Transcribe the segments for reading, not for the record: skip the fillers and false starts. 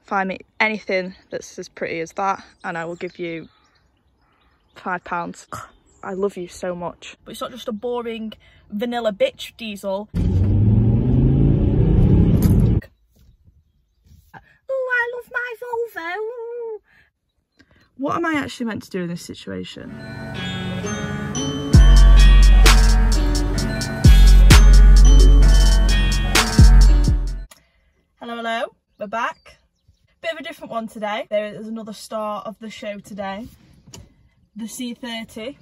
Find me anything that's as pretty as that and I will give you £5. I love you so much. But it's not just a boring vanilla bitch diesel. Oh, I love my Volvo. What am I actually meant to do in this situation? Hello, we're back. Bit of a different one today. There is another star of the show today. The C30,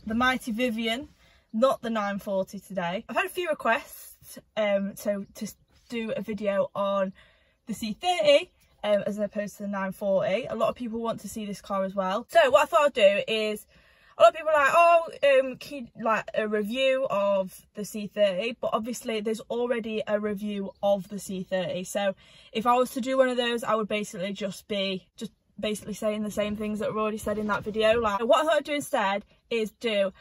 the mighty Vivian, not the 940 today. I've had a few requests to do a video on the C30 as opposed to the 940. A lot of people want to see this car as well. So what I thought I'd do is, a lot of people are like, oh, can you, like a review of the C30, but obviously there's already a review of the C30. So if I was to do one of those, I would basically just basically saying the same things that were already said in that video. Like, what I thought I'd do instead is do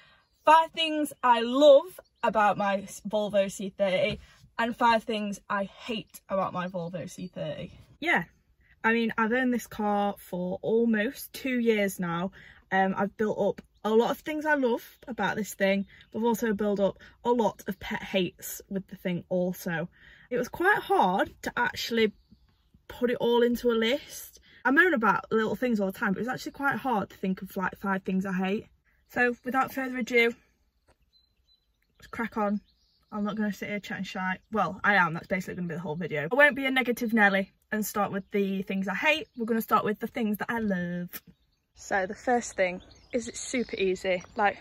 5 things I love about my Volvo C30 and 5 things I hate about my Volvo C30. Yeah, I mean, I've owned this car for almost 2 years now. I've built up a lot of things I love about this thing, but I've also built up a lot of pet hates with the thing also. It was quite hard to actually put it all into a list. I moan about little things all the time, but it's actually quite hard to think of like 5 things I hate. So without further ado, let's crack on. I'm not going to sit here chatting shite. Well, I am. That's basically going to be the whole video. I won't be a negative Nelly and start with the things I hate. We're going to start with the things that I love. So the first thing is it's super easy. Like,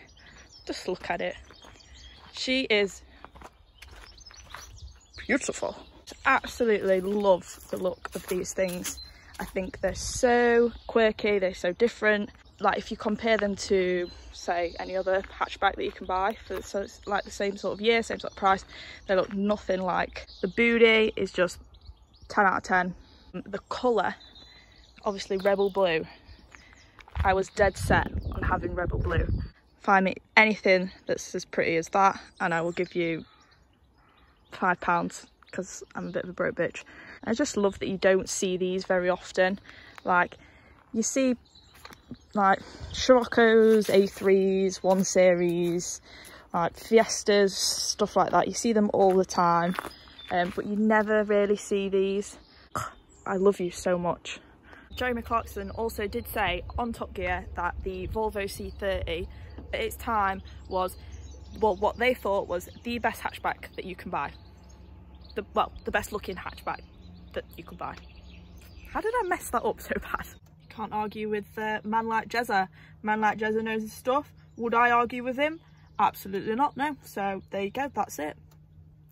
just look at it. She is beautiful. I absolutely love the look of these things. I think they're so quirky, they're so different. Like, if you compare them to, say, any other hatchback that you can buy for so it's like the same sort of year, same sort of price, they look nothing like. The booty is just 10 out of 10. The colour, obviously Rebel Blue. I was dead set on having Rebel Blue. Find me anything that's as pretty as that and I will give you £5 because I'm a bit of a broke bitch. I just love that you don't see these very often. Like, you see like Scirocco's, A3s, 1 Series, like Fiestas, stuff like that. You see them all the time, but you never really see these. I love you so much. Jeremy Clarkson also did say on Top Gear that the Volvo C30 at its time was, well, what they thought was the best hatchback that you can buy. The best looking hatchback that you could buy. How did I mess that up so bad? Can't argue with a man like Jezza. Man like Jezza knows his stuff. Would I argue with him? Absolutely not, no. So there you go, that's it.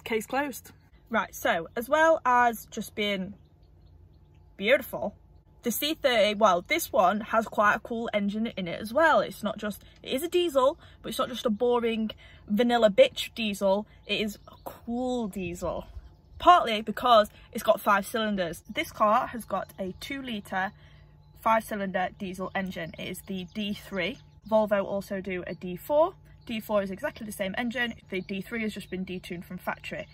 Case closed. Right, so as well as just being beautiful, the C30, well, this one has quite a cool engine in it as well. It's not just, it is a diesel, but it's not just a boring vanilla bitch diesel. It is a cool diesel. Partly because it's got 5 cylinders. This car has got a 2-litre 5-cylinder diesel engine. It is the D3. Volvo also do a D4. D4 is exactly the same engine. The D3 has just been detuned from factory.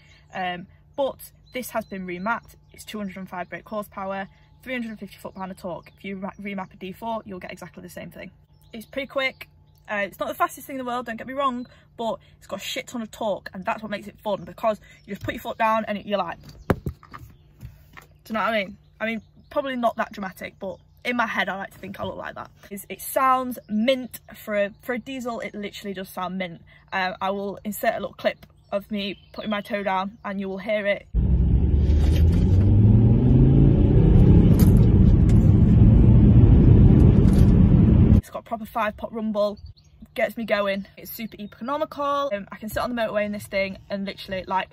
But this has been remapped. It's 205 brake horsepower, 350 foot-pound of torque. If you remap a D4, you'll get exactly the same thing. It's pretty quick. It's not the fastest thing in the world, don't get me wrong, but it's got a shit ton of torque, and that's what makes it fun, because you just put your foot down and you're like, do you know what I mean? I mean, probably not that dramatic, but in my head I like to think I look like that. It sounds mint. For a diesel, it literally does sound mint. I will insert a little clip of me putting my toe down and you will hear it. It's got a proper 5-pot rumble, gets me going. It's super economical. I can sit on the motorway in this thing and literally like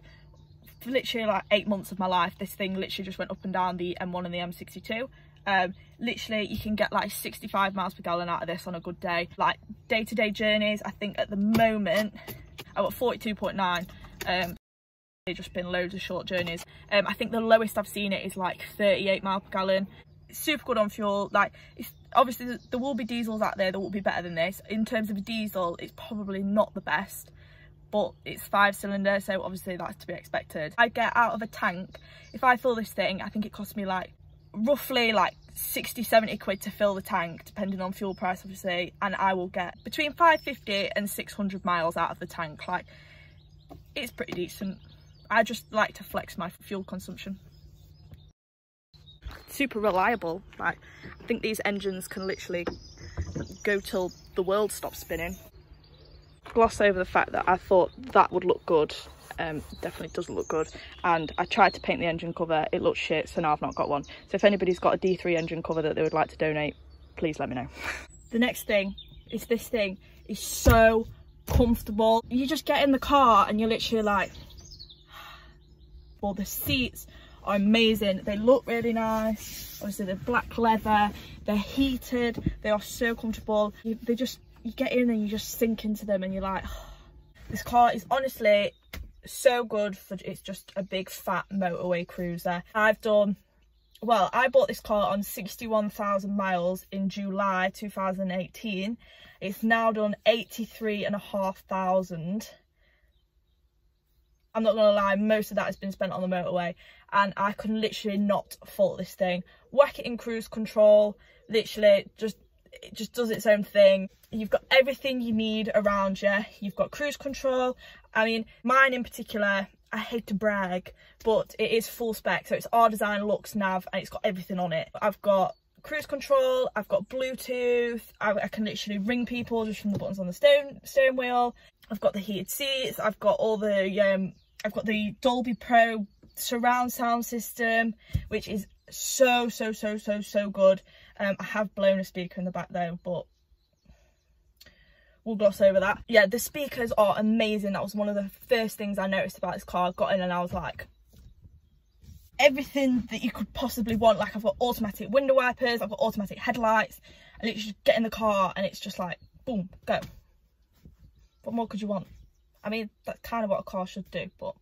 8 months of my life, this thing literally just went up and down the M1 and the M62. Literally you can get like 65 miles per gallon out of this on a good day. Like day-to-day journeys, I think at the moment I've got 42.9. They've just been loads of short journeys. I think the lowest I've seen it is like 38 miles per gallon. It's super good on fuel. Like, it's obviously there will be diesels out there that will be better than this. In terms of a diesel, it's probably not the best, but it's 5-cylinder, so obviously that's to be expected. I get out of a tank, if I fill this thing, I think it costs me like roughly like 60-70 quid to fill the tank, depending on fuel price obviously, and I will get between 550 and 600 miles out of the tank. Like, it's pretty decent. I just like to flex my fuel consumption. Super reliable. Like, I think these engines can literally go till the world stops spinning. Gloss over the fact that I thought that would look good. Definitely doesn't look good, and I tried to paint the engine cover, it looked shit, so now I've not got one. So if anybody's got a D3 engine cover that they would like to donate, please let me know. The next thing is this thing is so comfortable. You just get in the car and you're literally like, well, the seats are amazing, they look really nice, obviously they're black leather, they're heated, they are so comfortable. You get in and you just sink into them and you're like, oh. This car is honestly so good for, it's just a big fat motorway cruiser. I bought this car on 61,000 miles in July 2018. It's now done 83,500. I'm not gonna lie, most of that has been spent on the motorway, and I can literally not fault this thing. Whack it in cruise control, literally it just does its own thing. You've got everything you need around you. You've got cruise control. I mean, mine in particular, I hate to brag, but it is full spec. So it's R Design Lux Nav, and it's got everything on it. I've got cruise control, I've got Bluetooth, I can literally ring people just from the buttons on the steering wheel. I've got the heated seats, I've got all the, I've got the Dolby Pro surround sound system, which is so good. I have blown a speaker in the back though, but we'll gloss over that. Yeah, the speakers are amazing. That was one of the first things I noticed about this car. I got in and I was like, everything that you could possibly want. Like, I've got automatic window wipers, I've got automatic headlights, and you just get in the car and it's just like, boom, go. What more could you want? I mean, that's kind of what a car should do, but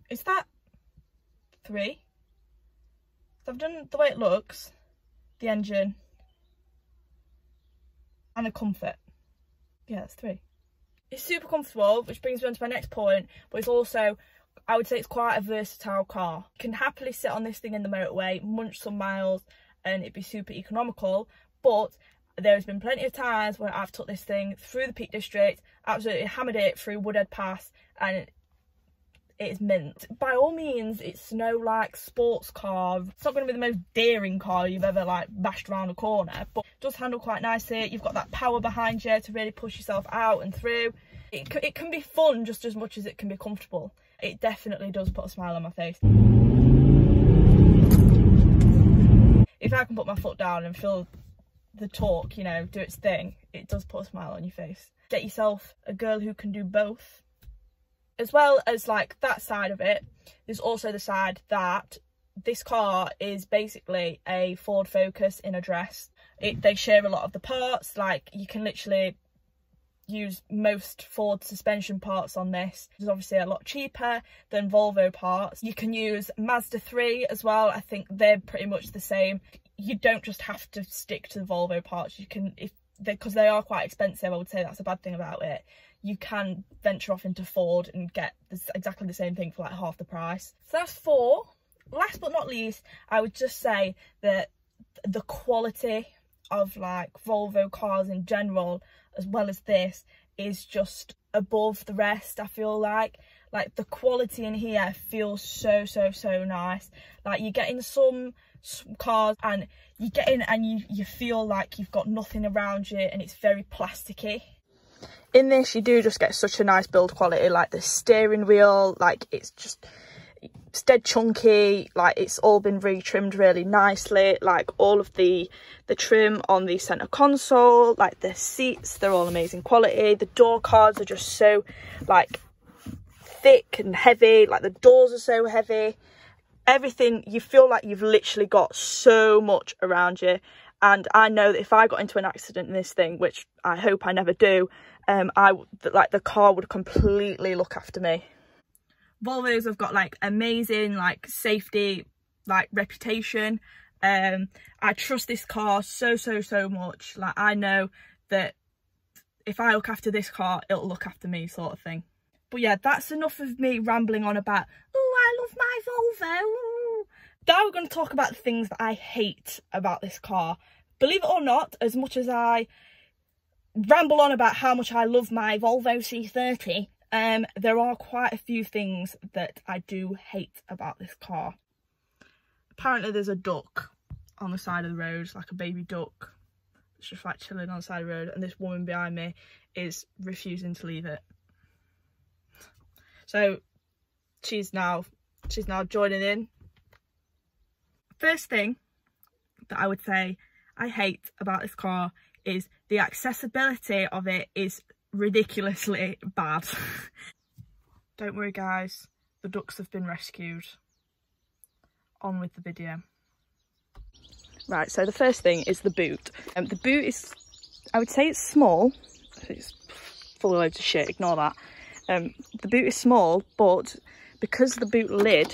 is that 3? So I've done the way it looks, the engine, and the comfort. Yeah, that's 3. It's super comfortable, which brings me on to my next point, but it's also, I would say it's quite a versatile car. You can happily sit on this thing in the motorway, munch some miles, and it'd be super economical, but there's been plenty of times where I've took this thing through the Peak District, absolutely hammered it through Woodhead Pass, and it is mint. By all means, it's no like sports car. It's not going to be the most daring car you've ever like bashed around a corner, but it does handle quite nicely. You've got that power behind you to really push yourself out and through. It can be fun just as much as it can be comfortable. It definitely does put a smile on my face. If I can put my foot down and feel the torque, you know, do its thing, it does put a smile on your face. Get yourself a girl who can do both. As well as like that side of it, there's also the side that this car is basically a Ford Focus in a dress. They share a lot of the parts. Like, you can literally use most Ford suspension parts on this. It's obviously a lot cheaper than Volvo parts. You can use Mazda 3 as well. I think they're pretty much the same. You don't just have to stick to the Volvo parts. You can, because they are quite expensive, I would say that's a bad thing about it. You can venture off into Ford and get exactly the same thing for like half the price. So that's 4. Last but not least, I would just say that the quality of like Volvo cars in general, as well as this, is just above the rest. I feel like the quality in here feels so nice. Like, you get in some cars and you get in and you feel like you've got nothing around you and it's very plasticky. In this, you do just get such a nice build quality. Like, the steering wheel, like, it's dead chunky. Like, it's all been retrimmed really nicely. Like, all of the trim on the centre console, like the seats, they're all amazing quality. The door cards are just so like thick and heavy. Like, the doors are so heavy. Everything, you feel like you've literally got so much around you. And I know that if I got into an accident in this thing, which I hope I never do, the car would completely look after me. Volvos have got like amazing like safety like reputation. I trust this car so much. Like, I know that if I look after this car, it'll look after me, sort of thing. But yeah, that's enough of me rambling on about, oh, I love my Volvo. Now we're going to talk about the things that I hate about this car. Believe it or not, as much as I ramble on about how much I love my Volvo C30, there are quite a few things that I do hate about this car. Apparently there's a duck on the side of the road, like a baby duck. It's just like chilling on the side of the road, and this woman behind me is refusing to leave it. So she's now joining in. First thing that I would say I hate about this car is the accessibility of it is ridiculously bad. Don't worry guys, the ducks have been rescued. On with the video. Right, so the first thing is the boot. The boot is, I would say it's small. It's full of loads of shit, ignore that. The boot is small, but because the boot lid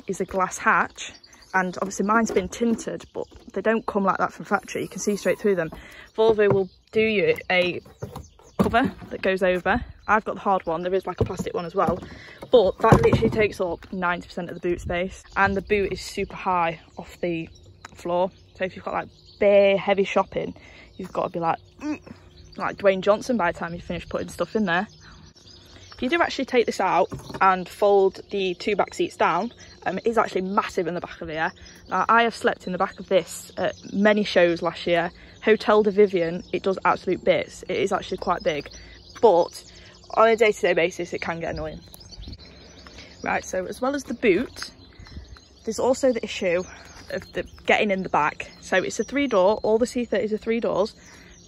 is a glass hatch, and obviously mine's been tinted, but they don't come like that from factory, you can see straight through them. Volvo will do you a cover that goes over. I've got the hard one, there is like a plastic one as well, but that literally takes up 90% of the boot space, and the boot is super high off the floor. So if you've got like bare heavy shopping, you've got to be like Dwayne Johnson by the time you finish putting stuff in there. If you do actually take this out and fold the two back seats down, it is actually massive in the back of here. I have slept in the back of this at many shows last year. Hotel de Vivian, it does absolute bits. It is actually quite big, but on a day-to-day basis, it can get annoying. Right, so as well as the boot, there's also the issue of the getting in the back. So it's a 3-door, all the C30s are 3 doors.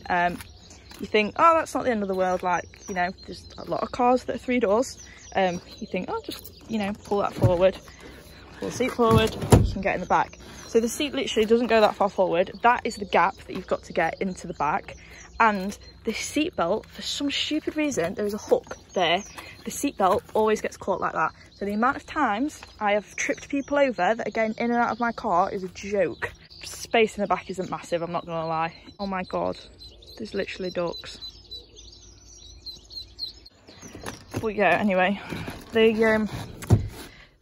You think, oh, that's not the end of the world, like, you know, there's a lot of cars that are 3 doors. You think, oh, just, you know, pull that forward, pull the seat forward, you can get in the back. So the seat literally doesn't go that far forward. That is the gap that you've got to get into the back. And the seat belt, for some stupid reason, there is a hook there. The seat belt always gets caught like that. So the amount of times I have tripped people over that are getting in and out of my car is a joke. Space in the back isn't massive, I'm not gonna lie. Oh my God, there's literally ducks. But yeah, anyway,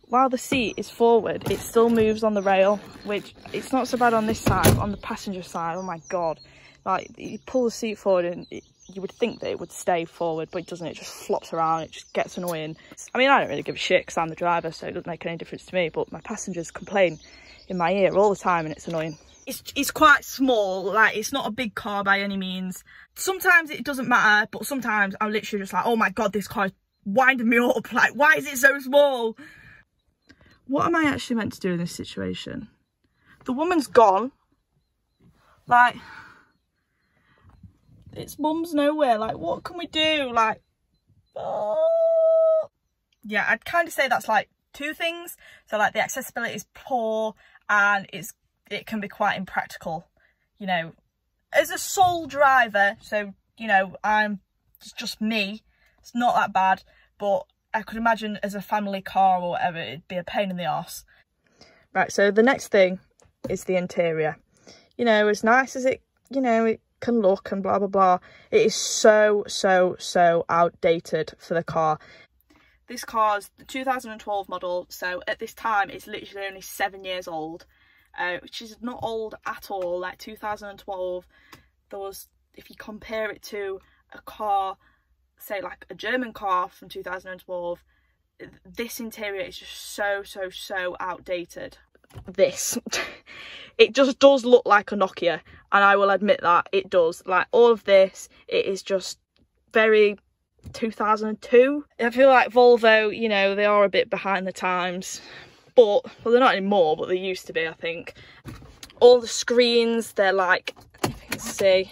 while the seat is forward, it still moves on the rail, which it's not so bad on this side, but on the passenger side, oh my God. Like, you pull the seat forward and you would think that it would stay forward, but it doesn't. It just flops around. It just gets annoying. I mean, I don't really give a shit because I'm the driver, so it doesn't make any difference to me, but my passengers complain in my ear all the time and it's annoying. It's quite small, like, it's not a big car by any means. Sometimes it doesn't matter, but sometimes I'm literally just like, oh my God, this car is winding me up. Like, why is it so small? What am I actually meant to do in this situation? The woman's gone. Like, it's mum's nowhere. Like, what can we do? Like, oh. Yeah, I'd kind of say that's like 2 things. So like the accessibility is poor and it can be quite impractical, you know, as a sole driver. So, you know, it's just me. It's not that bad, but I could imagine as a family car or whatever, it'd be a pain in the arse. Right, so the next thing is the interior. You know, as nice as it, you know, it can look and blah, blah, blah, it is so outdated for the car. This car's the 2012 model, so at this time it's literally only 7 years old, which is not old at all. Like 2012, there was, if you compare it to a car, say like a German car from 2012, this interior is just so outdated. This it just does look like a Nokia, and I will admit that it does. Like, all of this, it is just very 2002. I feel like Volvo, you know, they are a bit behind the times, but, well, they're not anymore, but they used to be, I think. All the screens, they're like, if you can see,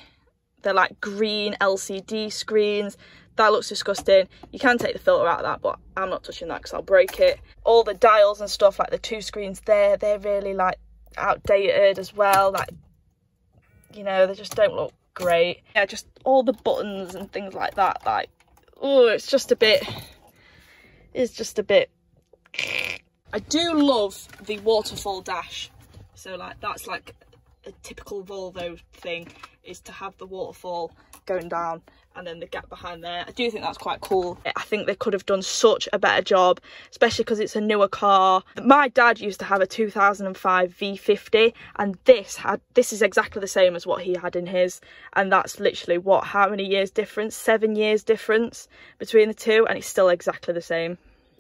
they're like green LCD screens. That looks disgusting. You can take the filter out of that, but I'm not touching that because I'll break it. All the dials and stuff, like the 2 screens there, they're really like outdated as well. Like, you know, they just don't look great. Yeah, just all the buttons and things like that, like, oh, it's just a bit. I do love the waterfall dash. So like, that's like a typical Volvo thing, is to have the waterfall going down, and then the gap behind there. I do think that's quite cool. I think they could have done such a better job, especially because it's a newer car. My dad used to have a 2005 V50, and this is exactly the same as what he had in his, and that's literally what, how many years difference? 7 years difference between the two, and it's still exactly the same.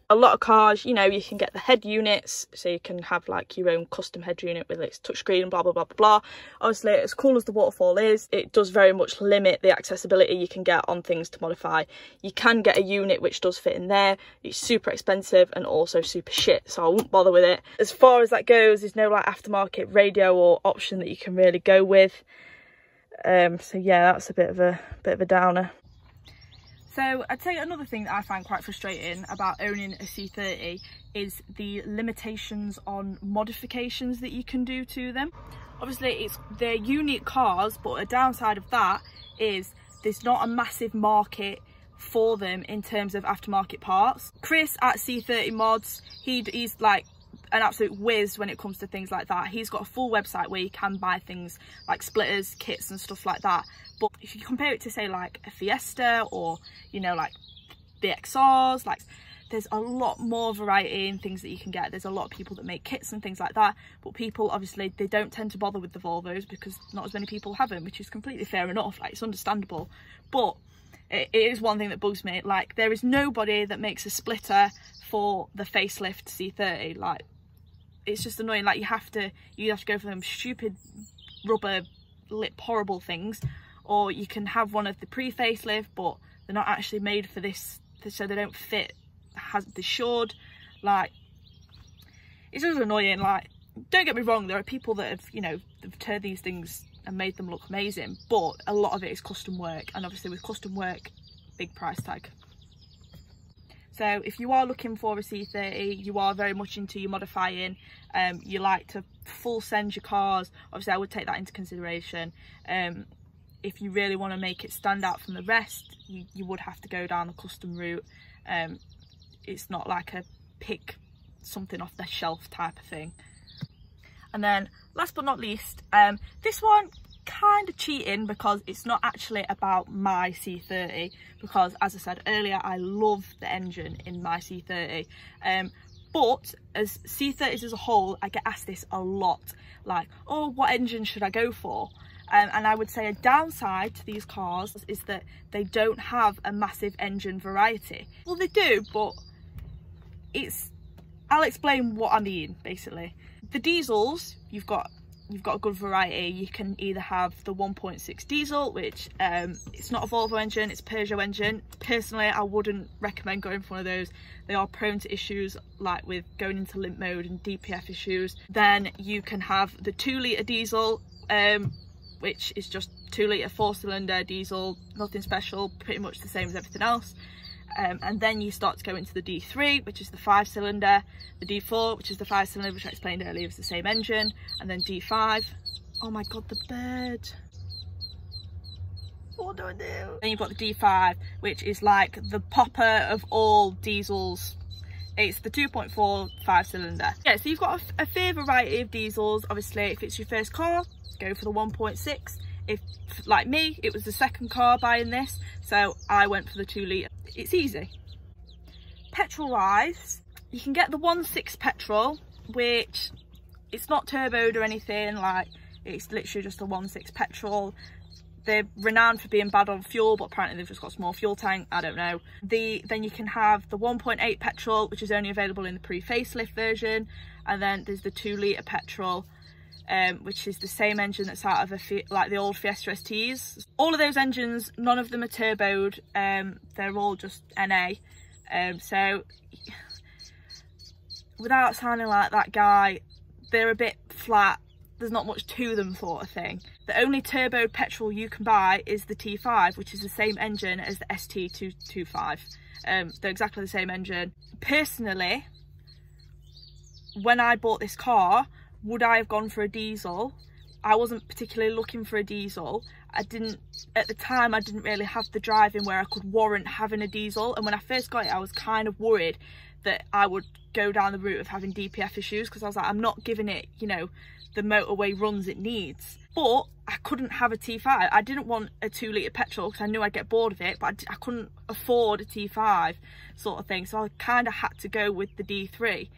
A lot of cars, you know, you can get the head units, so you can have like your own custom head unit with its touchscreen and blah blah blah blah blah. Obviously, as cool as the waterfall is, it does very much limit the accessibility you can get on things to modify. You can get a unit which does fit in there. It's super expensive and also super shit, so I won't bother with it. As far as that goes, there's no like aftermarket radio or option that you can really go with. So yeah, that's a bit of a downer. So I'd say another thing that I find quite frustrating about owning a C30 is the limitations on modifications that you can do to them. Obviously they're unique cars, but a downside of that is there's not a massive market for them in terms of aftermarket parts. Chris at C30 Mods, he's like an absolute whiz when it comes to things like that. He's got a full website where you can buy things like splitters, kits and stuff like that. But if you compare it to say like a Fiesta or, you know, like the XRs, like there's a lot more variety in things that you can get. There's a lot of people that make kits and things like that, but people obviously, they don't tend to bother with the Volvos because not as many people have them, which is completely fair enough. Like, it's understandable, but it is one thing that bugs me. Like, there is nobody that makes a splitter for the facelift C30. Like, it's just annoying. Like, you have to go for them stupid rubber lip horrible things, or you can have one of the pre-facelift, but they're not actually made for this, so they don't fit as they should. Like, it's just annoying. Like, don't get me wrong, there are people that have, you know, have turned these things and made them look amazing, but a lot of it is custom work, and obviously with custom work, big price tag. So if you are looking for a C30, you are very much into your modifying, you like to full send your cars, obviously I would take that into consideration. If you really want to make it stand out from the rest, you would have to go down a custom route. It's not like a pick something off the shelf type of thing. And then last but not least, this one kind of cheating because it's not actually about my C30, because as I said earlier, I love the engine in my C30. But as C30s as a whole, I get asked this a lot, like, oh, what engine should I go for? And I would say a downside to these cars is that they don't have a massive engine variety. Well, they do, but I'll explain what I mean, basically. The diesels, you've got a good variety. You can either have the 1.6 diesel, which it's not a Volvo engine, it's a Peugeot engine. Personally, I wouldn't recommend going for one of those. They are prone to issues like with going into limp mode and DPF issues. Then you can have the 2-litre diesel, which is just 2-litre 4-cylinder diesel, nothing special, pretty much the same as everything else. And then you start to go into the D3, which is the 5-cylinder, the D4, which is the 5-cylinder, which I explained earlier is the same engine, and then D5. Oh my god, the bird. What do I do? Then you've got the D5, which is like the popper of all diesels. It's the 2.4 5-cylinder. Yeah, so you've got a fair variety of diesels. Obviously, if it's your first car, go for the 1.6. If, like me, it was the second car buying this, so I went for the 2-litre. It's easy. Petrol wise, you can get the 1.6 petrol, which it's not turboed or anything, like it's literally just a 1.6 petrol. They're renowned for being bad on fuel, but apparently they've just got a small fuel tank, I don't know. Then you can have the 1.8 petrol, which is only available in the pre-facelift version, and then there's the 2-litre petrol, which is the same engine that's out of like the old Fiesta STs. All of those engines, none of them are turboed, they're all just NA. So without sounding like that guy, they're a bit flat, there's not much to them sort of thing. The only turboed petrol you can buy is the T5, which is the same engine as the ST225. They're exactly the same engine. Personally, when I bought this car, would I have gone for a diesel? I wasn't particularly looking for a diesel. At the time, I didn't really have the driving where I could warrant having a diesel. And when I first got it, I was kind of worried that I would go down the route of having DPF issues, because I was like, I'm not giving it, you know, the motorway runs it needs. But I couldn't have a T5. I didn't want a 2 litre petrol because I knew I'd get bored of it, but I couldn't afford a T5 sort of thing. So I kind of had to go with the D3.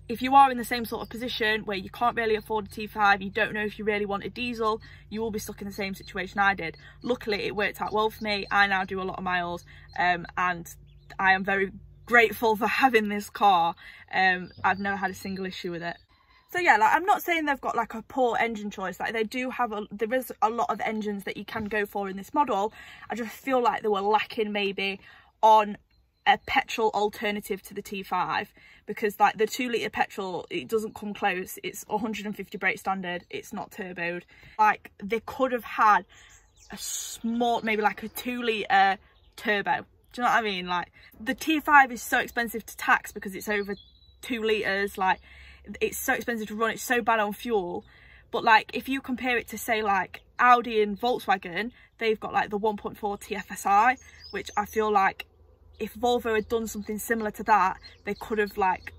If you are in the same sort of position where you can't really afford a T5, you don't know if you really want a diesel, you will be stuck in the same situation I did. Luckily, it worked out well for me. I now do a lot of miles, and I am very grateful for having this car. I've never had a single issue with it. So yeah, like, I'm not saying they've got like a poor engine choice. Like, they do have there is a lot of engines that you can go for in this model. I just feel like they were lacking maybe on a petrol alternative to the T5, because like the 2 litre petrol, it doesn't come close. It's 150 brake standard, it's not turboed. Like, they could have had a small, maybe like a 2 litre turbo. Do you know what I mean? Like, the T5 is so expensive to tax because it's over 2 litres. Like, it's so expensive to run, it's so bad on fuel. But like, if you compare it to say like Audi and Volkswagen, they've got like the 1.4 TFSI, which I feel like if Volvo had done something similar to that, they could have like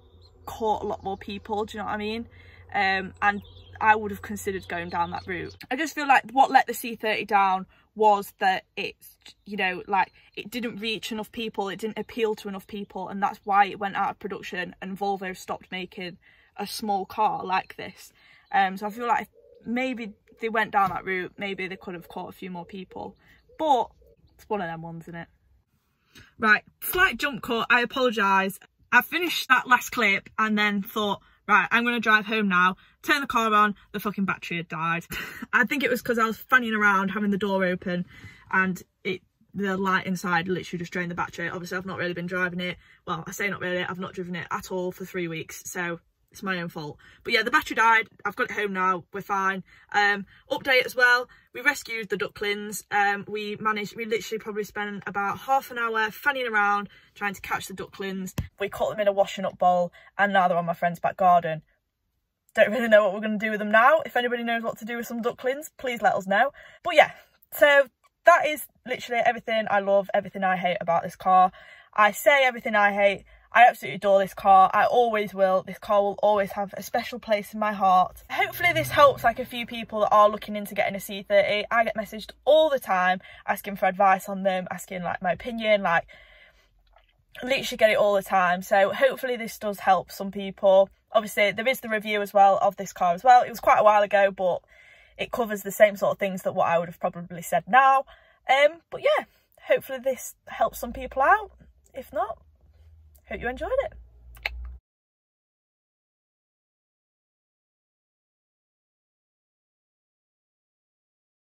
caught a lot more people. Do you know what I mean? And I would have considered going down that route. I just feel like what let the C30 down was that it's, you know, like, it didn't reach enough people, it didn't appeal to enough people, and that's why it went out of production and Volvo stopped making a small car like this. So I feel like if maybe they went down that route, maybe they could have caught a few more people, but it's one of them ones, isn't it? Right, slight jump cut, I apologise. I finished that last clip and then thought, right, I'm going to drive home now, turn the car on, the fucking battery had died. I think it was because I was fanning around having the door open and the light inside literally just drained the battery. Obviously, I've not really been driving it. Well, I say not really, I've not driven it at all for 3 weeks, so it's my own fault. But yeah, the battery died. I've got it home now, we're fine. Update as well, we rescued the ducklings. We literally probably spent about half an hour fanning around trying to catch the ducklings. We caught them in a washing up bowl and now they're on my friend's back garden. Don't really know what we're going to do with them now. If anybody knows what to do with some ducklings, please let us know. But yeah, so that is literally everything I love, everything I hate about this car. I say everything I hate. I absolutely adore this car. I always will. This car will always have a special place in my heart. Hopefully this helps like a few people that are looking into getting a C30. I get messaged all the time asking for advice on them, asking like my opinion, like literally get it all the time. So hopefully this does help some people. Obviously there is the review as well of this car as well. It was quite a while ago, but it covers the same sort of things that what I would have probably said now. But yeah, hopefully this helps some people out. If not, hope you enjoyed it.